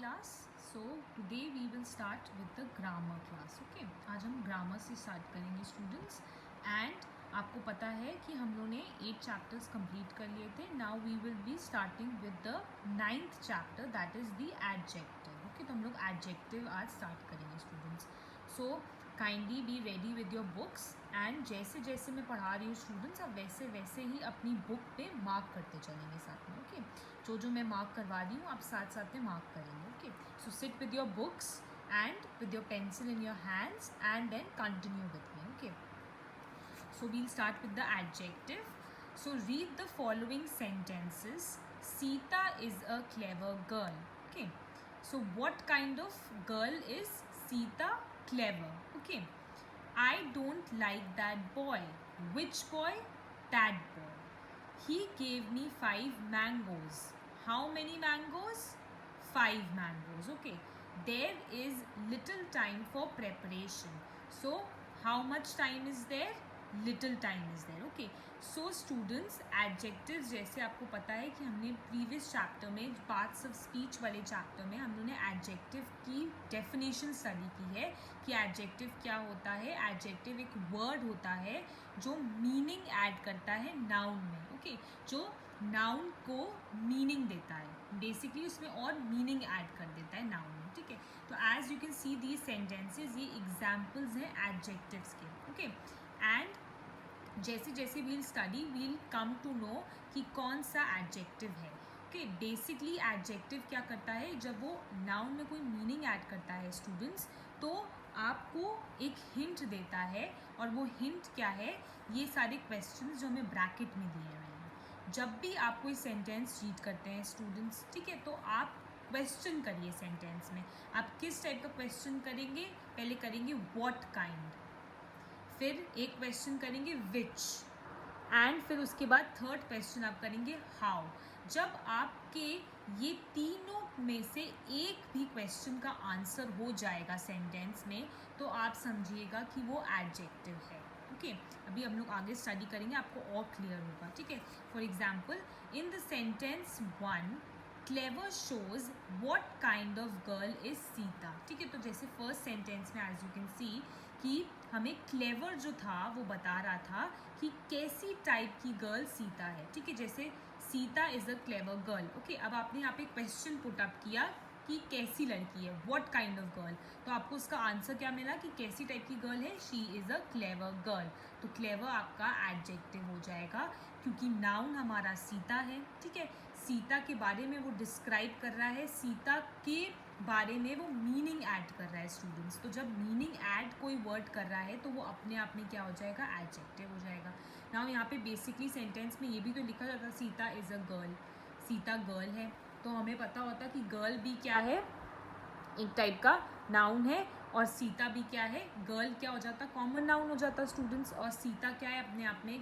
class. So today we will start with the grammar class. Okay, आज हम grammar से start करेंगे students. And आपको पता है कि हम लोगों ने 8 chapters complete कर लिए थे. Now we will be starting with the 9th chapter, that is the adjective. Okay, तो हम लोग adjective आज start करेंगे students. So kindly be ready with your books and जैसे जैसे मैं पढ़ा रही हूँ स्टूडेंट्स, आप वैसे वैसे ही अपनी बुक पे मार्क करते चलेंगे साथ में. ओके, जो मैं मार्क करवा रही हूँ आप साथ साथ में मार्क करेंगे. Okay, so sit with your books and with your pencil in your hands and then continue with me. Okay, so we'll start with the adjective. So read the following sentences. Sita is a clever girl. Okay, so what kind of girl is Sita? Clever. Okay, I don't like that boy. Which boy? That boy. He gave me 5 mangoes. How many mangoes? 5 mangoes. Okay, there is little time for preparation. So how much time is there? Little time is there. Okay, so students adjectives जैसे आपको पता है कि हमने previous chapter में parts of speech वाले chapter में हम लोगों ने एडजेक्टिव की डेफिनेशन स्टडी की है कि एडजेक्टिव क्या होता है. एडजेक्टिव एक वर्ड होता है जो मीनिंग ऐड करता है नाउन में. ओके, जो नाउन को मीनिंग देता है, बेसिकली उसमें और मीनिंग ऐड कर देता है नाउन में. ठीक है, तो as you can see these sentences, ये एग्जाम्पल्स हैं एडजेक्टिव्स के. ओके, एंड जैसे जैसे we'll study we'll come to know कि कौन सा एडजेक्टिव है. ओके, बेसिकली एडजेक्टिव क्या करता है, जब वो नाउन में कोई मीनिंग ऐड करता है स्टूडेंट्स, तो आपको एक हिंट देता है. और वो हिंट क्या है, ये सारे क्वेश्चंस जो हमें ब्रैकेट में दिए हुए हैं. जब भी आप कोई सेंटेंस रीड करते हैं स्टूडेंट्स, ठीक है, तो आप क्वेश्चन करिए सेंटेंस में. आप किस टाइप का क्वेश्चन करेंगे, पहले करेंगे व्हाट काइंड, फिर एक क्वेश्चन करेंगे विच, एंड फिर उसके बाद थर्ड क्वेश्चन आप करेंगे हाउ. जब आपके ये तीनों में से एक भी क्वेश्चन का आंसर हो जाएगा सेंटेंस में, तो आप समझिएगा कि वो एडजेक्टिव है. ओके, अभी हम लोग आगे स्टडी करेंगे, आपको और क्लियर होगा. ठीक है, for example in the sentence 1 clever shows what kind of girl is Sita. ठीक है, तो जैसे फर्स्ट सेंटेंस में एज यू कैन सी कि हमें क्लेवर जो था वो बता रहा था कि कैसी टाइप की गर्ल सीता है. ठीक है, जैसे Sita is a clever girl. Okay, अब आपने यहाँ पे क्वेश्चन पुट अप किया कि कैसी लड़की है, व्हाट काइंड ऑफ गर्ल, तो आपको उसका आंसर क्या मिला कि कैसी टाइप की गर्ल है, she is a clever girl. तो क्लेवर आपका एडजेक्टिव हो जाएगा क्योंकि नाउन हमारा सीता है. ठीक है, सीता के बारे में वो डिस्क्राइब कर रहा है, सीता के बारे में वो मीनिंग ऐड कर रहा है स्टूडेंट्स. तो जब मीनिंग ऐड कोई वर्ड कर रहा है तो वो अपने आप में क्या हो जाएगा, एडजेक्टिव हो जाएगा. नाउ यहाँ पे बेसिकली सेंटेंस में ये भी तो लिखा जाता Sita is a girl, Sita girl है, तो हमें पता होता कि गर्ल भी क्या है, एक टाइप का नाउन है, और सीता भी क्या है, गर्ल क्या हो जाता, कॉमन नाउन हो जाता स्टूडेंट्स, और सीता क्या है, अपने आप में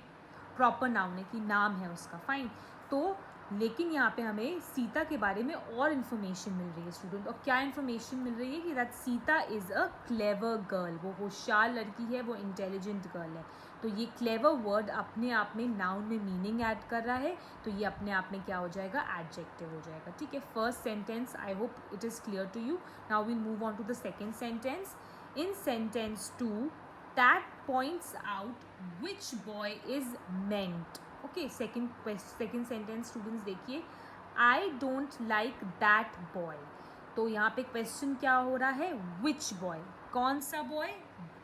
प्रॉपर नाउन है कि नाम है उसका. फाइन, तो लेकिन यहाँ पे हमें सीता के बारे में और इन्फॉर्मेशन मिल रही है स्टूडेंट. और क्या इन्फॉर्मेशन मिल रही है कि that Sita is a clever girl, वो होशियार लड़की है, वो इंटेलिजेंट गर्ल है. तो ये क्लेवर वर्ड अपने आप में नाउन में मीनिंग ऐड कर रहा है, तो ये अपने आप में क्या हो जाएगा, एडजेक्टिव हो जाएगा. ठीक है, first sentence I hope it is clear to you. Now we'll move on to the second sentence. In sentence 2 that points out which boy is meant. Okay, second sentence students देखिए, I don't like that boy. तो यहाँ पे question क्या हो रहा है, विच boy, कौन सा बॉय,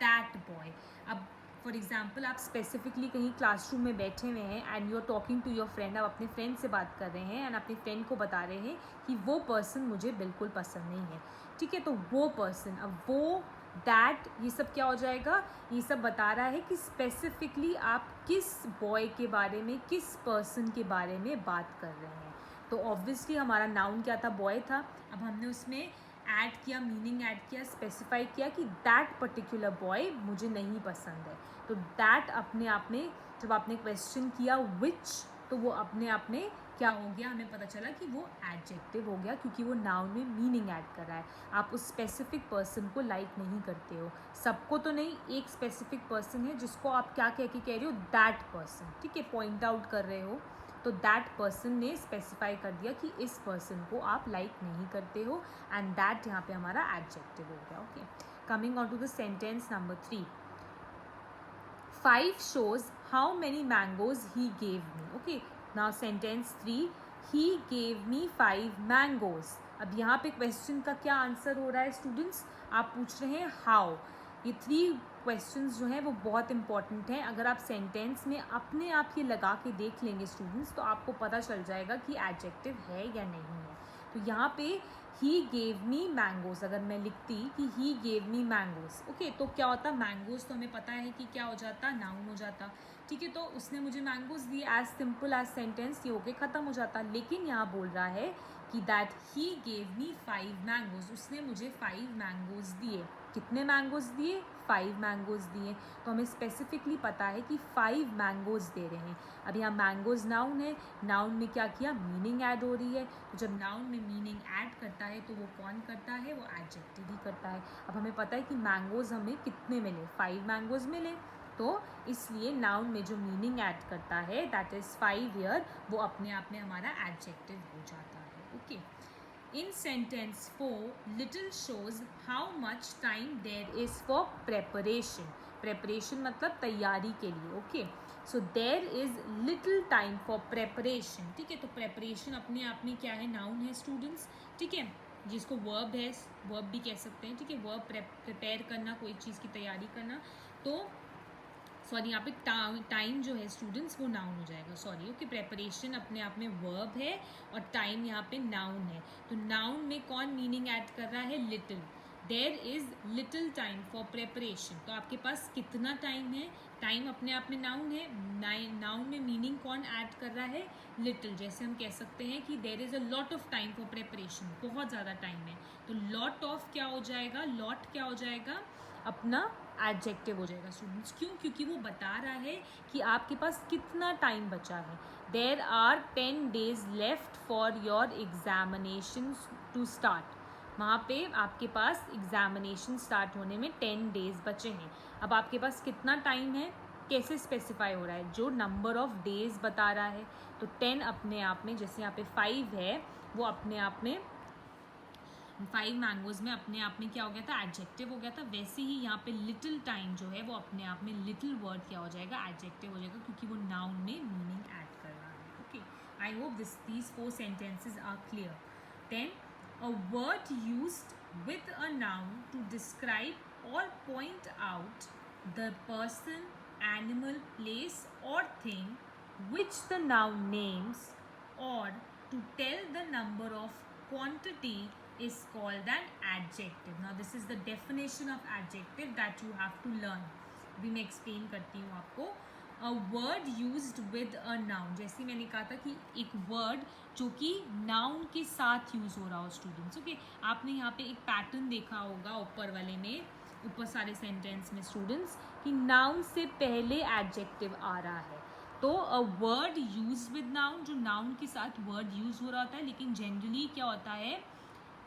दैट बॉय. अब फॉर एग्जाम्पल आप स्पेसिफिकली कहीं क्लासरूम में बैठे हुए हैं and you are talking to your friend, आप अपने फ्रेंड से बात कर रहे हैं एंड अपने फ्रेंड को बता रहे हैं कि वो पर्सन मुझे बिल्कुल पसंद नहीं है. ठीक है, तो वो पर्सन, अब वो, दैट, ये सब क्या हो जाएगा, ये सब बता रहा है कि स्पेसिफिकली आप किस बॉय के बारे में, किस पर्सन के बारे में बात कर रहे हैं. तो ऑब्वियसली हमारा नाउन क्या था, बॉय था. अब हमने उसमें ऐड किया, मीनिंग ऐड किया, स्पेसिफाई किया कि दैट पर्टिकुलर बॉय मुझे नहीं पसंद है. तो दैट अपने आप में, जब आपने क्वेश्चन किया विच, तो वो अपने आप में क्या हो गया, हमें पता चला कि वो एडजेक्टिव हो गया क्योंकि वो नाउन में मीनिंग ऐड कर रहा है. आप उस स्पेसिफिक पर्सन को लाइक नहीं करते हो, सबको तो नहीं, एक स्पेसिफिक पर्सन है जिसको आप क्या कह के कह रहे हो, दैट पर्सन. ठीक है, पॉइंट आउट कर रहे हो, तो दैट पर्सन ने स्पेसिफाई कर दिया कि इस पर्सन को आप लाइक नहीं करते हो, एंड दैट यहाँ पे हमारा एडजेक्टिव हो गया. Okay, coming on to the sentence number 3. 5 shows how many mangoes he gave me. Okay, now sentence 3, he gave me 5 mangoes. अब यहाँ पे क्वेश्चन का क्या आंसर हो रहा है स्टूडेंट्स? आप पूछ रहे हैं हाउ. ये 3 क्वेश्चंस जो हैं वो बहुत इंपॉर्टेंट हैं. अगर आप सेंटेंस में अपने आप ये लगा के देख लेंगे स्टूडेंट्स, तो आपको पता चल जाएगा कि एडजेक्टिव है या नहीं है. तो यहाँ पे ही गेव मी मैंगोज, अगर मैं लिखती कि he gave me mangoes, okay, तो क्या होता? मैंगोज तो हमें पता है कि क्या हो जाता, नाउन हो जाता. ठीक है, तो उसने मुझे मैंगोज दिए, एज सिंपल एज सेंटेंस ये होके ख़त्म हो जाता. लेकिन यहाँ बोल रहा है कि that he gave me 5 mangoes, उसने मुझे 5 मैंगोज दिए. कितने मैंगोज दिए? 5 मैंगोज दिए. तो हमें स्पेसिफिकली पता है कि 5 मैंगोज दे रहे हैं. अब यहाँ मैंगोज नाउन है, नाउन में क्या किया? मीनिंग ऐड हो रही है. तो जब नाउन में मीनिंग ऐड करता है तो वो कौन करता है? वो एडजेक्टिव ही करता है. अब हमें पता है कि मैंगोज हमें कितने मिले? 5 मैंगोज मिले. तो इसलिए नाउन में जो मीनिंग ऐड करता है दैट इज़ 5 ईयर, वो अपने आप में हमारा एडजेक्टिव हो जाता है. Okay, in sentence 4, little shows how much time there is for preparation. Preparation मतलब तैयारी के लिए. Okay, so there is little time for preparation. ठीक है, तो preparation अपने आप में क्या है? नाउन है स्टूडेंट्स. ठीक है, जिसको वर्ब है, वर्ब भी कह सकते हैं. ठीक है, वर्ब प्रिपेयर करना, कोई चीज़ की तैयारी करना. तो सॉरी, यहाँ पे टाइम जो है स्टूडेंट्स वो नाउन हो जाएगा. सॉरी, ओके, प्रेपरेशन अपने आप में वर्ब है और टाइम यहाँ पे नाउन है. तो नाउन में कौन मीनिंग ऐड कर रहा है? Little. There is little time for preparation. तो आपके पास कितना टाइम है? टाइम अपने आप में नाउन है. नाउन में मीनिंग कौन ऐड कर रहा है? लिटिल. जैसे हम कह सकते हैं कि there is a lot of time for preparation, बहुत ज़्यादा टाइम है. तो लॉट ऑफ क्या हो जाएगा? लॉट क्या हो जाएगा? अपना एडजेक्टिव हो जाएगा स्टूडेंट्स. क्यों? क्योंकि वो बता रहा है कि आपके पास कितना टाइम बचा है. There are 10 days left for your examination to start. वहाँ पे आपके पास एग्जामिनेशन स्टार्ट होने में 10 days बचे हैं. अब आपके पास कितना टाइम है? कैसे स्पेसिफाई हो रहा है? जो नंबर ऑफ डेज बता रहा है. तो 10 अपने आप में, जैसे यहाँ पे 5 है, वो अपने आप में 5 मैंगोज में अपने आप में क्या हो गया था? एडजेक्टिव हो गया था. वैसे ही यहाँ पे लिटिल टाइम जो है वो अपने आप में लिटिल वर्ड क्या हो जाएगा? एडजेक्टिव हो जाएगा, क्योंकि वो नाउन में मीनिंग ऐड कर रहा है. Okay, I hope these 4 sentences are clear. Then a word used with a noun to describe और point out the person, animal, place और thing which the noun names, or to tell the number of quantity is called an adjective. Now this is the definition of adjective that you have to learn. अभी मैं explain करती हूँ आपको. A word used with a noun, जैसे मैंने कहा था कि एक word जो कि noun के साथ यूज़ हो रहा हो स्टूडेंट्स. ओके, आपने यहाँ पे एक पैटर्न देखा होगा ऊपर वाले में, ऊपर सारे सेंटेंस में स्टूडेंट्स, कि नाउन से पहले एडजेक्टिव आ रहा है. तो a word use with noun, जो नाउन के साथ वर्ड यूज हो रहा होता है, लेकिन जनरली क्या होता है?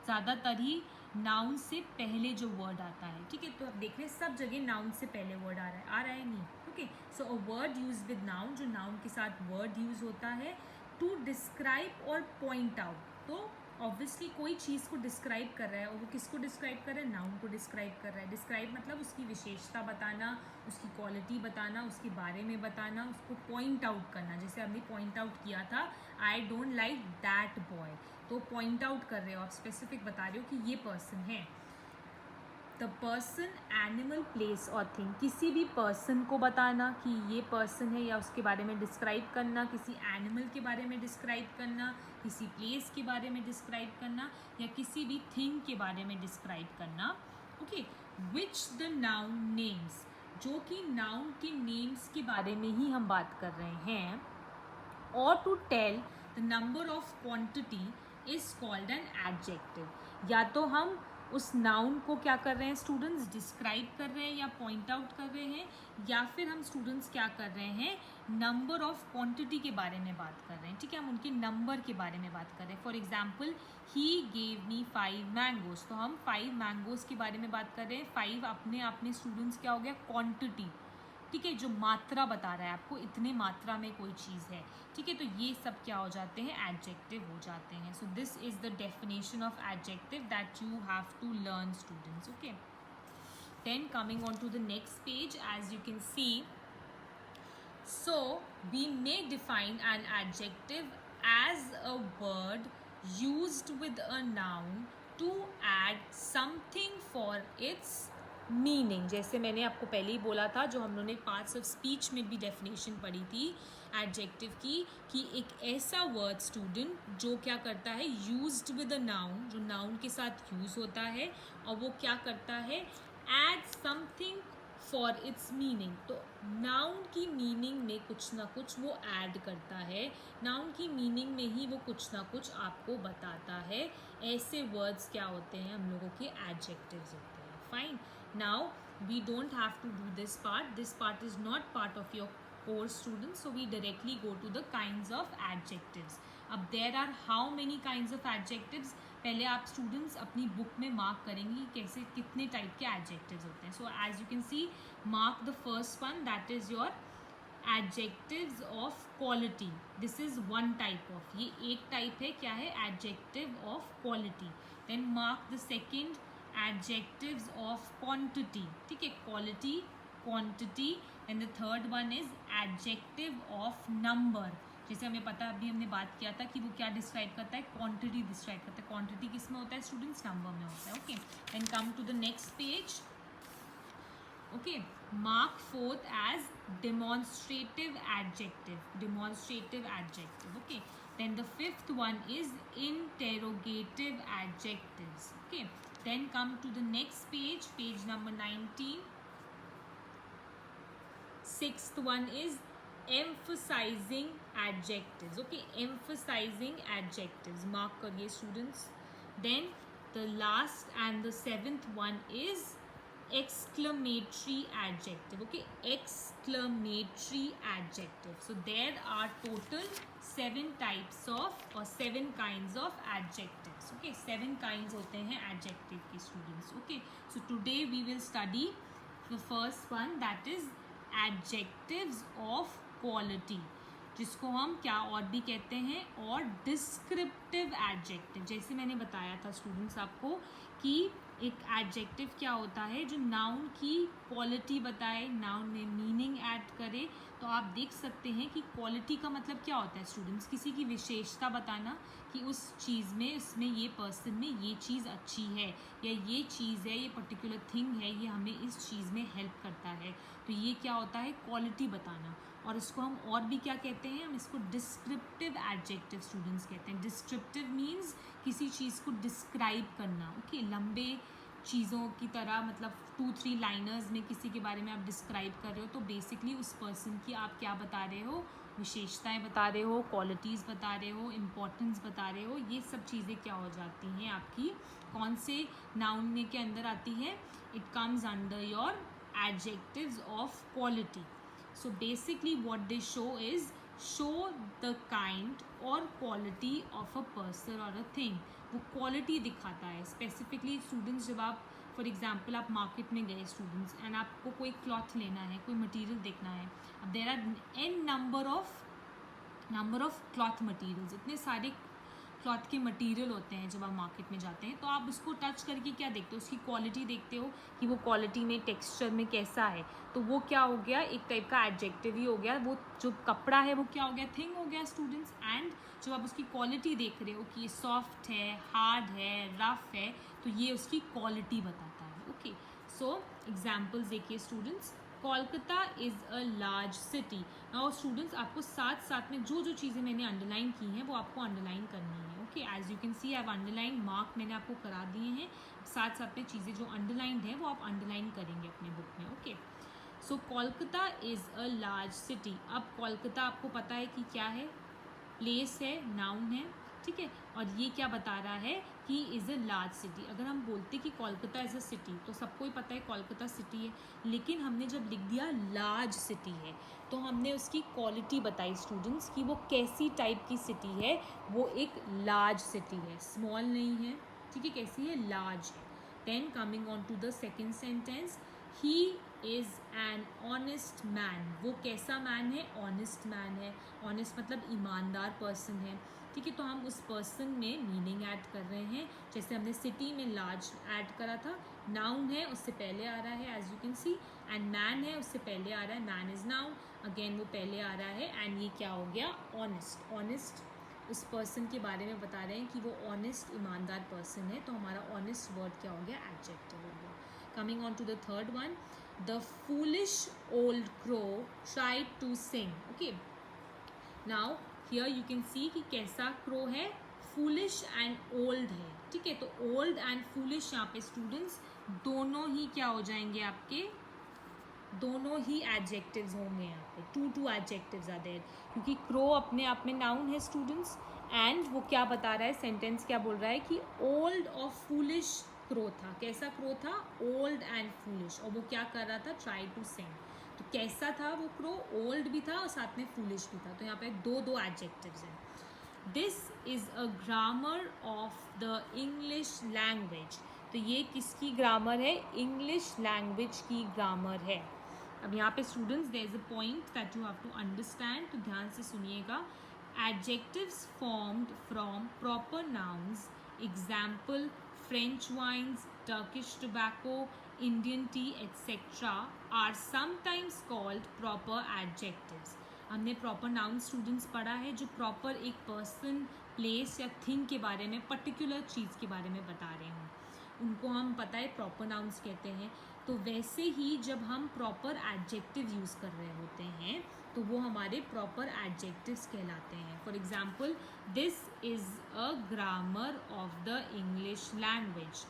ज़्यादातर ही नाउन से पहले जो वर्ड आता है. ठीक है, तो आप देख रहे हैं सब जगह नाउन से पहले वर्ड आ रहा है नहीं. Okay, so a word use with noun, जो नाउन के साथ वर्ड यूज होता है टू डिस्क्राइब और पॉइंट आउट. तो ऑब्वियसली कोई चीज़ को डिस्क्राइब कर रहा है, और वो किसको डिस्क्राइब कर रहा है? नाउन को डिस्क्राइब कर रहा है. डिस्क्राइब मतलब उसकी विशेषता बताना, उसकी क्वालिटी बताना, उसके बारे में बताना, उसको पॉइंट आउट करना. जैसे हमने पॉइंट आउट किया था, आई डोंट लाइक दैट बॉय. तो पॉइंट आउट कर रहे हो आप, स्पेसिफिक बता रहे हो कि ये पर्सन है. द पर्सन, एनिमल, प्लेस और थिंग, किसी भी पर्सन को बताना कि ये पर्सन है, या उसके बारे में डिस्क्राइब करना, किसी एनिमल के बारे में डिस्क्राइब करना, किसी प्लेस के बारे में डिस्क्राइब करना, या किसी भी थिंग के बारे में डिस्क्राइब करना. Okay, which the noun names, जो कि नाउन के नेम्स के बारे में ही हम बात कर रहे हैं. और to tell the number of quantity is called an adjective. या तो हम उस नाउन को क्या कर रहे हैं स्टूडेंट्स? डिस्क्राइब कर रहे हैं या पॉइंट आउट कर रहे हैं, या फिर हम स्टूडेंट्स क्या कर रहे हैं? नंबर ऑफ क्वांटिटी के बारे में बात कर रहे हैं. ठीक है, हम उनके नंबर के बारे में बात कर रहे हैं. For example, he gave me 5 mangoes, तो हम 5 मैंगोज के बारे में बात कर रहे हैं. 5 अपने आप में स्टूडेंट्स क्या हो गया? क्वांटिटी. ठीक है, जो मात्रा बता रहा है आपको इतने मात्रा में कोई चीज़ है, ठीक है, तो ये सब क्या हो जाते हैं, एडजेक्टिव हो जाते हैं. So this is the definition of adjective that you have to learn students. Okay, then coming on to the next page, as you can see, so we may define an adjective as a word used with a noun to add something for its meaning. जैसे मैंने आपको पहले ही बोला था, जो हम लोगों ने पार्ट्स ऑफ स्पीच में भी डेफिनेशन पढ़ी थी एडजेक्टिव की, कि एक ऐसा वर्ड स्टूडेंट जो क्या करता है, यूज्ड विद अ नाउन, जो नाउन के साथ यूज़ होता है और वो क्या करता है, add something for its meaning. तो नाउन की मीनिंग में कुछ ना कुछ वो ऐड करता है, नाउन की मीनिंग में ही वो कुछ ना कुछ आपको बताता है. ऐसे वर्ड्स क्या होते हैं, हम लोगों के एडजेक्टिव्स होते हैं. Fine. Now we don't have to do this part. This part is not part of your course, students. So we directly go to the kinds of adjectives. अब there are how many kinds of adjectives? पहले आप students अपनी book में mark करेंगे कैसे कितने type के adjectives होते हैं. So as you can see, mark the first one, that is your adjectives of quality. This is one type of. ये एक type है, क्या है, adjective of quality. Then mark the second, adjectives of quantity. ठीक है, quality, quantity. and the third one is adjective of number. जैसे हमें पता है, अभी हमने बात किया था कि वो क्या डिस्क्राइब करता है, क्वांटिटी डिस्क्राइब करता है. क्वांटिटी किस में होता है स्टूडेंट्स, नंबर में होता है. Okay, and come to the next page. Okay, mark fourth as demonstrative adjective. Demonstrative adjective. Okay, then the fifth one is interrogative adjectives. Okay, then come to the next page, page number 19. Sixth one is emphasizing adjectives. Okay, emphasizing adjectives, mark kariye students. Then the last and the seventh one is exclamatory adjective. Okay, exclamatory adjective. So there are total 7 types of or 7 kinds of adjectives. Okay, 7 kinds होते हैं adjective के students. Okay, so today we will study the first one, that is adjectives of quality, जिसको हम क्या और भी कहते हैं, और डिस्क्रिप्टिव एडजेक्टिव. जैसे मैंने बताया था स्टूडेंट्स आपको कि एक एडजेक्टिव क्या होता है, जो नाउन की क्वालिटी बताए, नाउन में मीनिंग ऐड करे. तो आप देख सकते हैं कि क्वालिटी का मतलब क्या होता है स्टूडेंट्स, किसी की विशेषता बताना कि उस चीज़ में, इसमें, ये पर्सन में ये चीज़ अच्छी है, या ये चीज़ है, ये पर्टिकुलर थिंग है, ये हमें इस चीज़ में हेल्प करता है. तो ये क्या होता है, क्वालिटी बताना. और इसको हम और भी क्या कहते हैं, हम इसको डिस्क्रिप्टिव एडजेक्टिव स्टूडेंट्स कहते हैं. डिस्क्रिप्टिव मीन्स किसी चीज़ को डिस्क्राइब करना. ओके, लंबे चीज़ों की तरह, मतलब 2-3 लाइनर्स में किसी के बारे में आप डिस्क्राइब कर रहे हो, तो बेसिकली उस पर्सन की आप क्या बता रहे हो, विशेषताएं बता रहे हो, क्वालिटीज़ बता रहे हो, इम्पोर्टेंस बता रहे हो. ये सब चीज़ें क्या हो जाती हैं आपकी, कौन से नाउन में के अंदर आती है, it comes under your adjectives of quality. So basically what they show the kind or quality of a person or a thing. वो quality दिखाता है. Specifically students, जब आप फॉर एग्जाम्पल आप मार्केट में गए स्टूडेंट्स, एंड आपको कोई क्लॉथ लेना है, कोई मटेरियल देखना है. अब there are an number of cloth materials, इतने सारे क्लॉथ के मटेरियल होते हैं. जब आप मार्केट में जाते हैं तो आप उसको टच करके क्या देखते हो, उसकी क्वालिटी देखते हो कि वो क्वालिटी में, टेक्सचर में कैसा है. तो वो क्या हो गया, एक टाइप का एडजेक्टिव ही हो गया. वो जो कपड़ा है वो क्या हो गया, थिंग हो गया स्टूडेंट्स. एंड जब आप उसकी क्वालिटी देख रहे हो कि ये सॉफ्ट है, हार्ड है, रफ है, तो ये उसकी क्वालिटी बताता है. ओके, सो एग्जाम्पल्स देखिए students. Kolkata is a large city. Now students, आपको साथ साथ में जो जो चीज़ें मैंने अंडरलाइन की हैं वो आपको अंडरलाइन करनी है. Okay, as you can see I have underline, mark मैंने आपको करा दिए हैं. साथ साथ में चीज़ें जो अंडरलाइंड हैं वो आप अंडरलाइन करेंगे अपने बुक में. Okay, so Kolkata is a large city. अब कोलकाता आपको पता है कि क्या है, प्लेस है, नाउन है, ठीक है. और ये क्या बता रहा है कि इज़ अ लार्ज सिटी. अगर हम बोलते कि कोलकाता इज़ अ सिटी तो सबको ही पता है कोलकाता सिटी है, लेकिन हमने जब लिख दिया लार्ज सिटी है तो हमने उसकी क्वालिटी बताई स्टूडेंट्स कि वो कैसी टाइप की सिटी है. वो एक लार्ज सिटी है, स्मॉल नहीं है, ठीक है, कैसी है, लार्ज है. Then coming on to the second sentence, he is an honest man. वो कैसा मैन है? ऑनेस्ट मैन है। ऑनेस्ट मतलब ईमानदार पर्सन है, ठीक है। तो हम उस पर्सन में मीनिंग ऐड कर रहे हैं। जैसे हमने सिटी में लार्ज ऐड करा था, नाउन है उससे पहले आ रहा है as you can see, and man है उससे पहले आ रहा है, मैन इज़ नाउन, अगेन वो पहले आ रहा है, एंड ये क्या हो गया? ऑनेस्ट। ऑनेस्ट उस पर्सन के बारे में बता रहे हैं कि वो ऑनेस्ट ईमानदार पर्सन है, तो हमारा ऑनेस्ट वर्ड क्या हो गया? एडजेक्टिव हो गया। Coming on to the third one, the foolish old crow tried to sing. Okay, now here you can see कि कैसा क्रो है? फूलिश एंड ओल्ड है, ठीक है। तो ओल्ड एंड फूलिश यहाँ पे स्टूडेंट्स दोनों ही क्या हो जाएंगे आपके? दोनों ही एडजेक्टिव्स होंगे यहाँ पे, टू एडजेक्टिव्स आर देयर, क्योंकि क्रो अपने आप में नाउन है स्टूडेंट्स, एंड वो क्या बता रहा है? सेंटेंस क्या बोल रहा है कि ओल्ड और फूलिश क्रो था। कैसा क्रो था? Old and foolish. और वो क्या कर रहा था? Try to sing. तो कैसा था वो क्रो? ओल्ड भी था और साथ में फूलिश भी था। तो यहाँ पे दो एडजेक्टिव्स हैं। This is a grammar of the English language. तो ये किसकी ग्रामर है? इंग्लिश लैंग्वेज की ग्रामर है। अब यहाँ पे students there is a point that you have to understand, तो ध्यान से सुनिएगा। Adjectives formed from proper nouns, example French wines, Turkish tobacco, Indian tea etcetera are sometimes called proper adjectives. हमने प्रॉपर नाउन स्टूडेंट्स पढ़ा है, जो proper एक person, place या थिंग के बारे में, पर्टिकुलर चीज़ के बारे में बता रहे हों, उनको हम पता है प्रॉपर नाउन्स कहते हैं। तो वैसे ही जब हम प्रॉपर एडजेक्टिव यूज़ कर रहे होते हैं तो वो हमारे प्रॉपर एडजेक्टिव्स कहलाते हैं। For example, this is a grammar of the English language.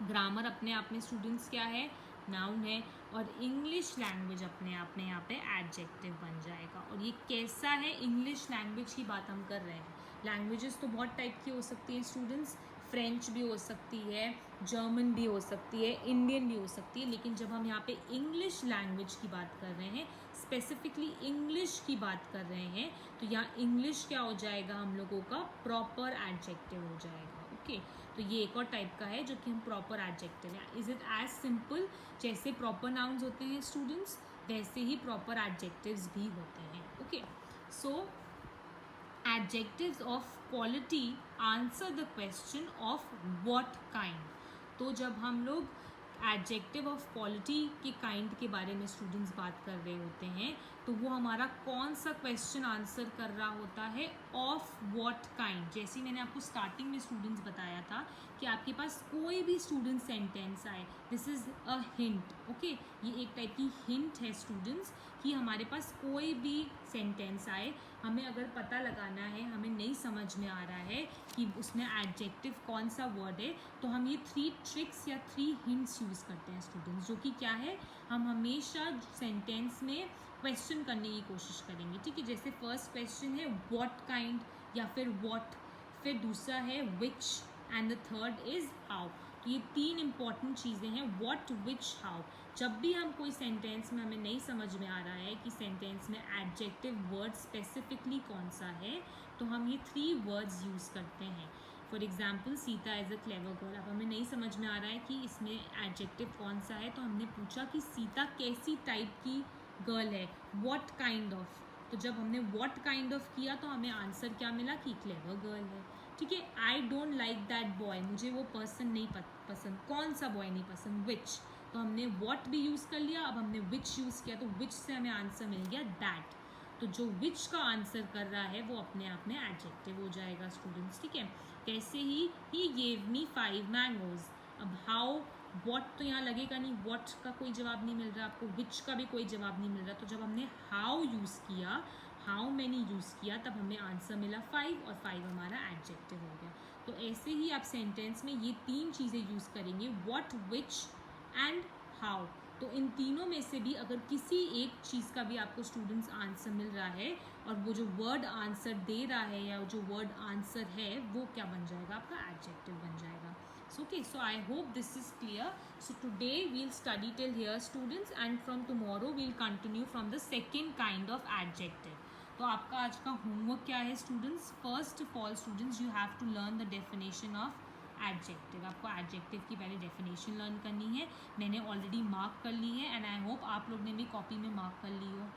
Grammar अपने आप में स्टूडेंट्स क्या है? नाउन है, और इंग्लिश लैंग्वेज अपने आप में यहाँ पे एडजेक्टिव बन जाएगा। और ये कैसा है? इंग्लिश लैंग्वेज की बात हम कर रहे हैं। लैंग्वेजेस तो बहुत टाइप की हो सकती हैं स्टूडेंट्स, फ्रेंच भी हो सकती है, जर्मन भी हो सकती है, इंडियन भी हो सकती है, लेकिन जब हम यहाँ पे इंग्लिश लैंग्वेज की बात कर रहे हैं, स्पेसिफिकली इंग्लिश की बात कर रहे हैं, तो यहाँ इंग्लिश क्या हो जाएगा? हम लोगों का प्रॉपर एडजेक्टिव हो जाएगा। ओके, तो ये एक और टाइप का है जो कि हम प्रॉपर एडजेक्टिव है। Is it as simple? जैसे प्रॉपर नाउन्स होते हैं स्टूडेंट्स, वैसे ही प्रॉपर एडजेक्टिव्स भी होते हैं। Okay, so adjectives of quality answer the question of what kind। तो जब हम लोग एडजेक्टिव ऑफ क्वालिटी के काइंड के बारे में स्टूडेंट्स बात कर रहे होते हैं, तो वो हमारा कौन सा क्वेश्चन आंसर कर रहा होता है? Of what kind. जैसे मैंने आपको स्टार्टिंग में स्टूडेंट्स बताया था कि आपके पास कोई भी स्टूडेंट सेंटेंस आए, this is a hint. Okay, ये एक टाइप की हिंट है स्टूडेंट्स कि हमारे पास कोई भी सेंटेंस आए, हमें अगर पता लगाना है, हमें नहीं समझ में आ रहा है कि उसमें एडजेक्टिव कौन सा वर्ड है, तो हम ये 3 ट्रिक्स या 3 हिंट्स यूज़ करते हैं स्टूडेंट्स, जो कि क्या है? हम हमेशा सेंटेंस में क्वेश्चन करने की कोशिश करेंगे, ठीक है। जैसे फर्स्ट क्वेश्चन है व्हाट काइंड या फिर व्हाट, फिर दूसरा है which, and the third is how. तो ये 3 इंपॉर्टेंट चीज़ें हैं, व्हाट, विच, हाउ। जब भी हम कोई सेंटेंस में हमें नहीं समझ में आ रहा है कि सेंटेंस में एडजेक्टिव वर्ड स्पेसिफिकली कौन सा है, तो हम ये 3 वर्ड्स यूज़ करते हैं। For example, Sita is a clever girl. अब हमें नहीं समझ में आ रहा है कि इसमें एडजेक्टिव कौन सा है, तो हमने पूछा कि सीता कैसी टाइप की गर्ल है, व्हाट काइंड ऑफ। तो जब हमने व्हाट काइंड ऑफ किया तो हमें आंसर क्या मिला? कि क्लेवर गर्ल है, ठीक है। आई डोंट लाइक दैट बॉय, मुझे वो पर्सन नहीं पसंद। कौन सा बॉय नहीं पसंद? विच। तो हमने व्हाट भी यूज़ कर लिया, अब हमने विच यूज़ किया, तो विच से हमें आंसर मिल गया दैट। तो जो विच का आंसर कर रहा है वो अपने आप में एडजेक्टिव हो जाएगा स्टूडेंट्स, ठीक है। कैसे ही गेव मी 5 मैंगोज। अब हाउ, व्हाट तो यहाँ लगेगा नहीं, व्हाट का कोई जवाब नहीं मिल रहा आपको, विच का भी कोई जवाब नहीं मिल रहा, तो जब हमने हाउ यूज़ किया, हाउ मैनी यूज़ किया, तब हमें आंसर मिला 5, और 5 हमारा एडजेक्टिव हो गया। तो ऐसे ही आप सेंटेंस में ये 3 चीज़ें यूज़ करेंगे, व्हाट, विच एंड हाउ। तो इन तीनों में से भी अगर किसी एक चीज़ का भी आपको स्टूडेंट्स आंसर मिल रहा है, और वो जो वर्ड आंसर दे रहा है या जो वर्ड आंसर है, वो क्या बन जाएगा? आपका एडजेक्टिव बन जाएगा। So okay, so I hope this is clear. So today we'll study till here students, and from tomorrow we'll continue from the second kind of adjective. तो आपका आज का होमवर्क क्या है students? First of all students, you have to learn the definition of adjective. आपको adjective की पहले definition learn करनी है, मैंने ऑलरेडी मार्क कर ली है एंड आई होप आप लोग ने भी कॉपी में मार्क कर ली हो।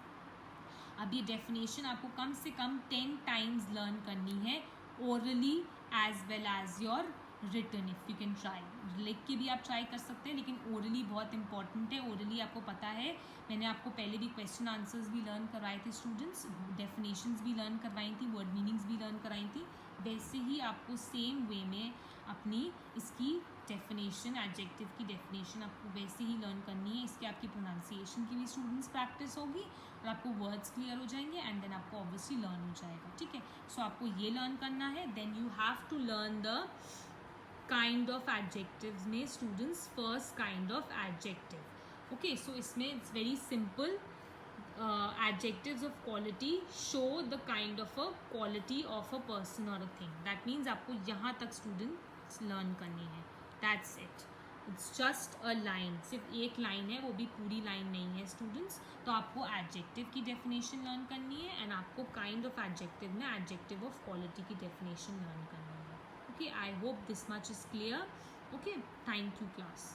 अब ये डेफिनेशन आपको कम से कम 10 टाइम्स लर्न करनी है, orally as well as your written, if you can try. लिख के भी आप ट्राई कर सकते हैं, लेकिन ओरली बहुत इंपॉर्टेंट है। ओरली आपको पता है, मैंने आपको पहले भी क्वेश्चन आंसर्स भी लर्न करवाए थे स्टूडेंट्स, डेफिनेशंस भी लर्न करवाई थी, वर्ड मीनिंग्स भी लर्न कराई थी। वैसे ही आपको सेम वे में अपनी इसकी डेफिनेशन, एडजेक्टिव की डेफिनेशन आपको वैसे ही लर्न करनी है। इसके आपकी प्रोनाउंसिएशन की भी स्टूडेंट्स प्रैक्टिस होगी और आपको वर्ड्स क्लियर हो जाएंगे एंड देन आपको ऑब्वियसली लर्न हो जाएगा, ठीक है। सो आपको ये लर्न करना है, then you have to learn the kind of adjectives में students first kind of adjective. Okay, so इसमें it's very simple. adjectives of quality show the kind of a quality of a person or a thing. That means आपको यहाँ तक students learn करनी है, that's it. It's just a line, सिर्फ एक line है, वो भी पूरी लाइन नहीं है स्टूडेंट्स। तो आपको adjective की definition learn करनी है एंड आपको kind of adjective में adjective of quality की definition learn करनी है। Okay, I hope this much is clear. Okay, thank you class.